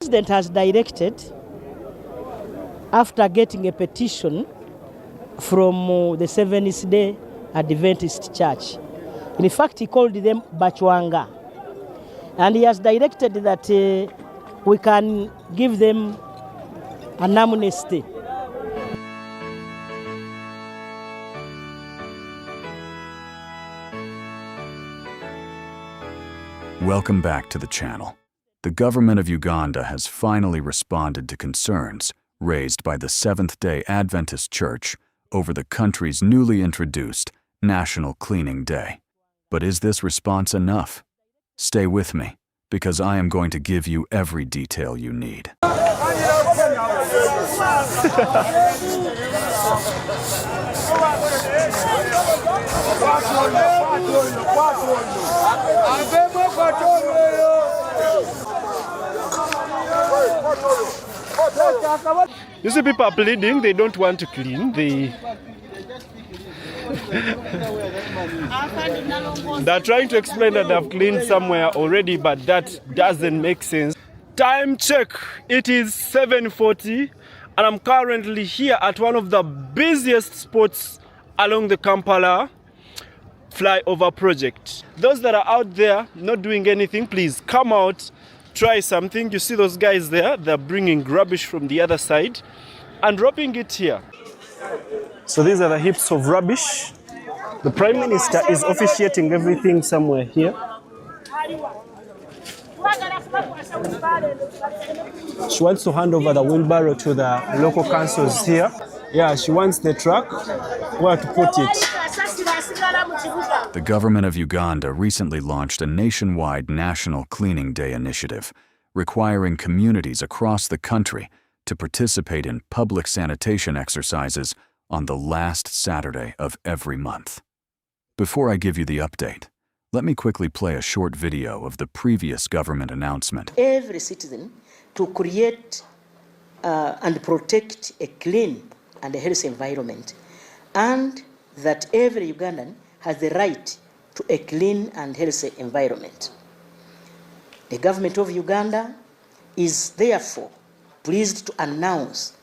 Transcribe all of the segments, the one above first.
The President has directed, after getting a petition from the Seventh-day Adventist Church. In fact, he called them Bachwanga. And he has directed that we can give them an amnesty. Welcome back to the channel. The government of Uganda has finally responded to concerns raised by the Seventh-day Adventist Church over the country's newly introduced National Cleaning Day. But is this response enough? Stay with me, because I am going to give you every detail you need. You see, people are pleading, they don't want to clean. They're trying to explain that they've cleaned somewhere already, but that doesn't make sense. Time check, it is 7:40, and I'm currently here at one of the busiest spots along the Kampala flyover project. Those that are out there not doing anything, please come out, try something. You see those guys there, they're bringing rubbish from the other side and dropping it here. So these are the heaps of rubbish. The Prime Minister is officiating everything somewhere here. She wants to hand over the wheelbarrow to the local councils here. Yeah, she wants the truck where to put it. The government of Uganda recently launched a nationwide National Cleaning Day initiative, requiring communities across the country to participate in public sanitation exercises on the last Saturday of every month. Before I give you the update, let me quickly play a short video of the previous government announcement. Every citizen to create and protect a clean and a healthy environment, and that every Ugandan has the right to a clean and healthy environment. The government of Uganda is therefore pleased to announce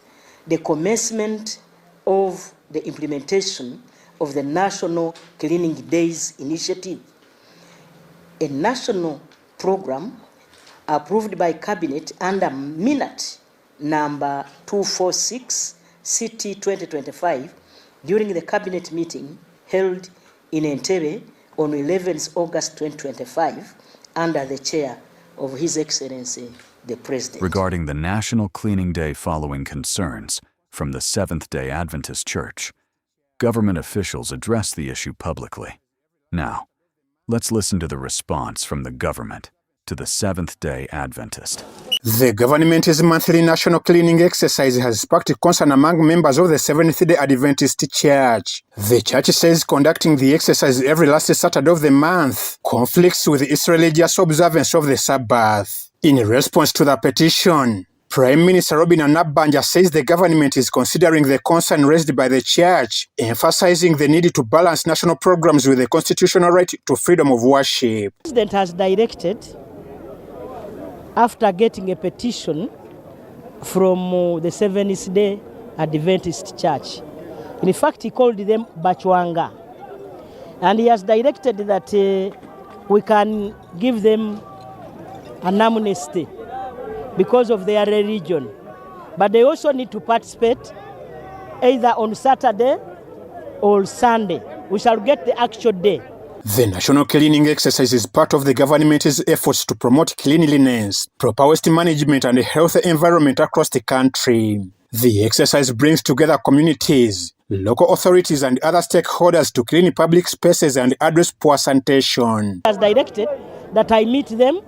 the commencement of the implementation of the National Cleaning Days Initiative, a national program approved by Cabinet under Minute number 246 CT 2025 during the Cabinet meeting held in Entebbe on 11th August 2025 under the chair of His Excellency the President. Regarding the National Cleaning Day following concerns from the Seventh-day Adventist Church, government officials addressed the issue publicly. Now, let's listen to the response from the government to the Seventh-day Adventist. The government's monthly national cleaning exercise has sparked concern among members of the Seventh-day Adventist Church. The church says conducting the exercise every last Saturday of the month conflicts with its religious observance of the Sabbath. In response to the petition, Prime Minister Robin Anabanja says the government is considering the concern raised by the church, emphasizing the need to balance national programs with the constitutional right to freedom of worship. The President has directed, after getting a petition from the Seventh-day Adventist Church. In fact, he called them Bachwanga. And he has directed that we can give them an amnesty because of their religion. But they also need to participate either on Saturday or Sunday. We shall get the actual day. The national cleaning exercise is part of the government's efforts to promote cleanliness, proper waste management, and a healthy environment across the country. The exercise brings together communities, local authorities, and other stakeholders to clean public spaces and address poor sanitation. Has directed that I meet them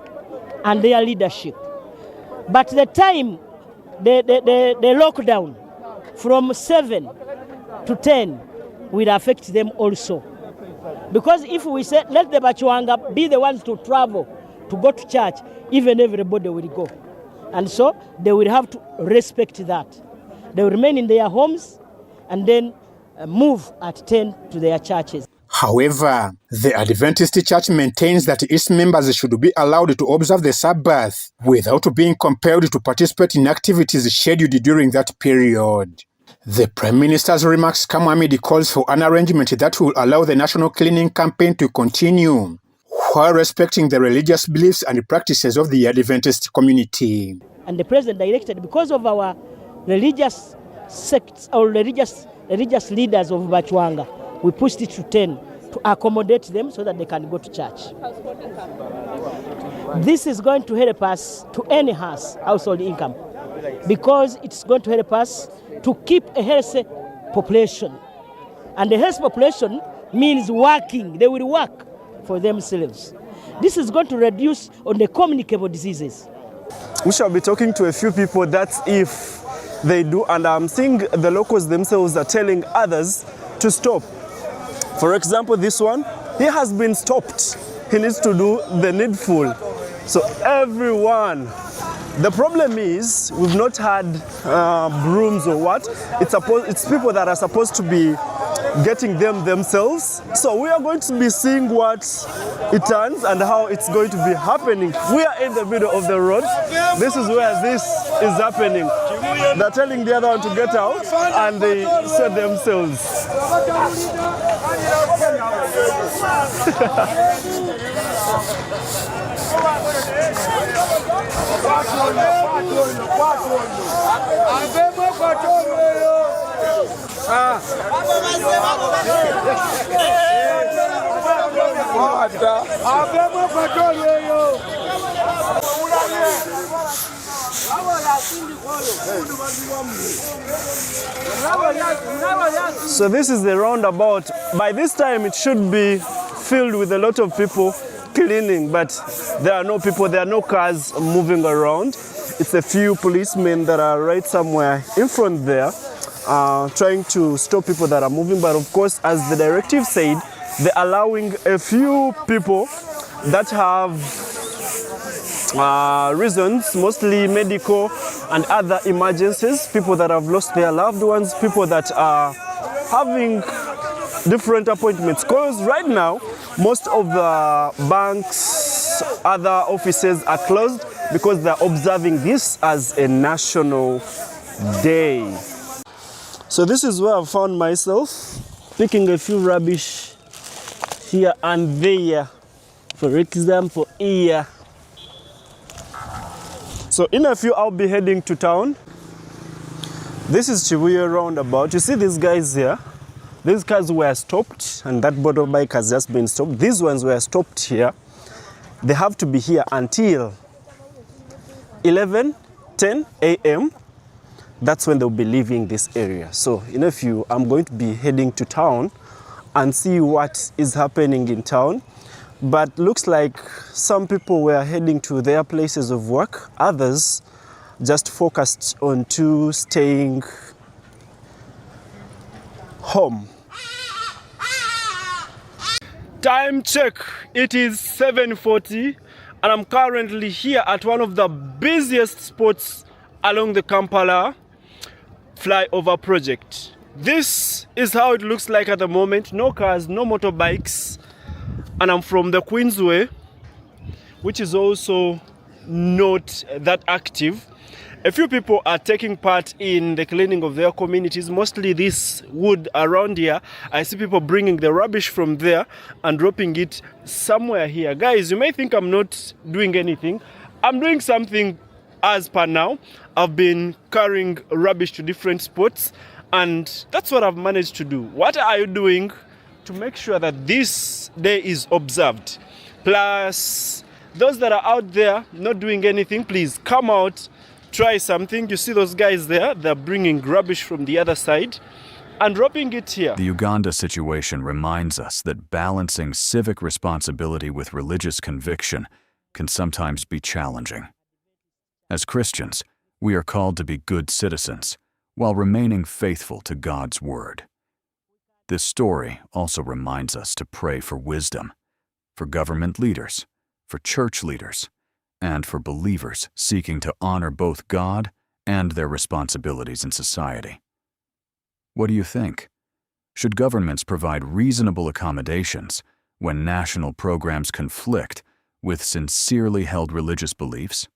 and their leadership. But the time, the lockdown from 7 to 10 will affect them also. Because if we say, let the Bachwanga be the ones to travel, to go to church, even everybody will go. And so they will have to respect that. They will remain in their homes and then move at 10 to their churches. However, the Adventist Church maintains that its members should be allowed to observe the Sabbath without being compelled to participate in activities scheduled during that period. The Prime Minister's remarks come amid calls for an arrangement that will allow the national cleaning campaign to continue, while respecting the religious beliefs and practices of the Adventist community. And the President directed, because of our religious sects or religious leaders of Bachwanga, we pushed it to 10 to accommodate them so that they can go to church. This is going to help us to enhance household income, because it's going to help us to keep a healthy population. And the healthy population means working. They will work for themselves. This is going to reduce on the communicable diseases. We shall be talking to a few people that if they do, and I'm seeing the locals themselves are telling others to stop. For example, this one, he has been stopped. He needs to do the needful. So everyone, the problem is we've not had brooms or what. It's people that are supposed to be getting them themselves. So we are going to be seeing what it turns and how it's going to be happening. We are in the middle of the road. This is where this is happening. They're telling the other one to get out and they set themselves. So this is the roundabout. By this time it should be filled with a lot of people cleaning, but there are no people, there are no cars moving around. It's a few policemen that are right somewhere in front there, trying to stop people that are moving. But of course, as the directive said, they're allowing a few people that have reasons, mostly medical and other emergencies, people that have lost their loved ones, people that are having different appointments. Because right now, most of the banks, other offices are closed because they're observing this as a national day. So this is where I found myself, picking a few rubbish here and there. For example, here. So in a few, I'll be heading to town. This is Chibuye roundabout. You see these guys here? These cars were stopped, and that motorbike has just been stopped. These ones were stopped here. They have to be here until 10 a.m. That's when they'll be leaving this area. So in a few, I'm going to be heading to town and see what is happening in town. But looks like some people were heading to their places of work. Others just focused on staying home. Time check, it is 7:40 and I'm currently here at one of the busiest spots along the Kampala flyover project. This is how it looks like at the moment. No cars, no motorbikes. And I'm from the Queensway, which is also not that active. A few people are taking part in the cleaning of their communities, mostly this wood around here. I see people bringing the rubbish from there and dropping it somewhere here. Guys, you may think I'm not doing anything. I'm doing something as per now. I've been carrying rubbish to different spots, and that's what I've managed to do. What are you doing to make sure that this day is observed? Plus, those that are out there not doing anything, please come out, try something. You see those guys there? They're bringing rubbish from the other side and dropping it here. The Uganda situation reminds us that balancing civic responsibility with religious conviction can sometimes be challenging. As Christians, we are called to be good citizens while remaining faithful to God's word. This story also reminds us to pray for wisdom, for government leaders, for church leaders, and for believers seeking to honor both God and their responsibilities in society. What do you think? Should governments provide reasonable accommodations when national programs conflict with sincerely held religious beliefs?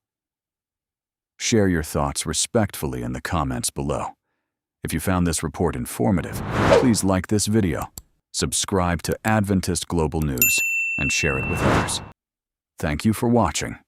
Share your thoughts respectfully in the comments below. If you found this report informative, please like this video, subscribe to Adventist Global News, and share it with others. Thank you for watching.